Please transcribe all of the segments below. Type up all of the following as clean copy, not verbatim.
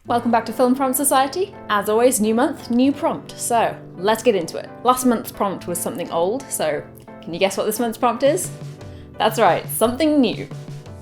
Welcome back to Film Prompt Society. As always, new month, new prompt. So let's get into it. Last month's prompt was something old, so can you guess what this month's prompt is? That's right, something new.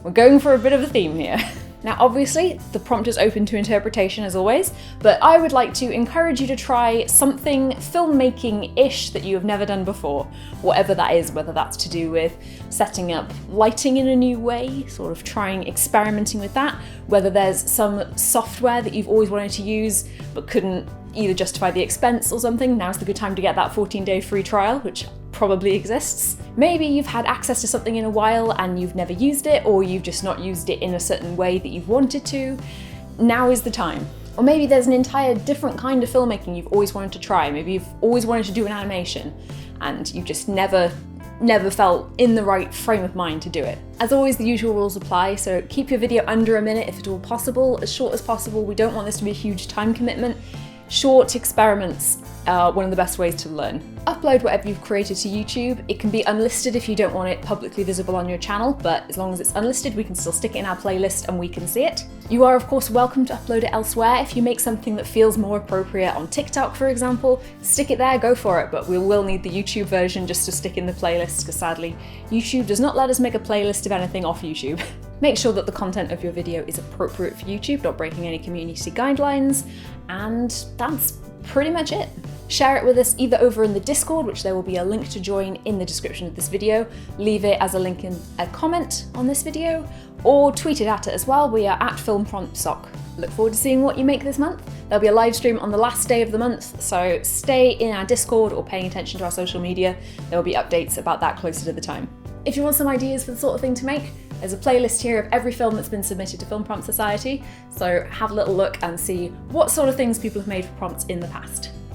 We're going for a bit of a theme here. Now obviously, the prompt is open to interpretation as always, but I would like to encourage you to try something filmmaking-ish that you have never done before, whatever that is, whether that's to do with setting up lighting in a new way, sort of experimenting with that, whether there's some software that you've always wanted to use but couldn't either justify the expense or something. Now's the good time to get that 14-day free trial, which probably exists. Maybe you've had access to something in a while and you've never used it, or you've just not used it in a certain way that you've wanted to. Now is the time. Or maybe there's an entire different kind of filmmaking you've always wanted to try. Maybe you've always wanted to do an animation and you've just never felt in the right frame of mind to do it. As always, the usual rules apply, so keep your video under a minute if at all possible, as short as possible. We don't want this to be a huge time commitment. Short experiments are one of the best ways to learn. Upload whatever you've created to YouTube. It can be unlisted if you don't want it publicly visible on your channel, but as long as it's unlisted, we can still stick it in our playlist and we can see it. You are of course welcome to upload it elsewhere. If you make something that feels more appropriate on TikTok, for example, stick it there, go for it, but we will need the YouTube version just to stick in the playlist, because sadly, YouTube does not let us make a playlist of anything off YouTube. Make sure that the content of your video is appropriate for YouTube, not breaking any community guidelines, and that's pretty much it. Share it with us either over in the Discord, which there will be a link to join in the description of this video, leave it as a link in a comment on this video, or tweet it at it as well. We are at FilmPromptSoc. Look forward to seeing what you make this month. There'll be a live stream on the last day of the month, so stay in our Discord or paying attention to our social media. There will be updates about that closer to the time. If you want some ideas for the sort of thing to make, there's a playlist here of every film that's been submitted to Film Prompt Society, so have a little look and see what sort of things people have made for prompts in the past.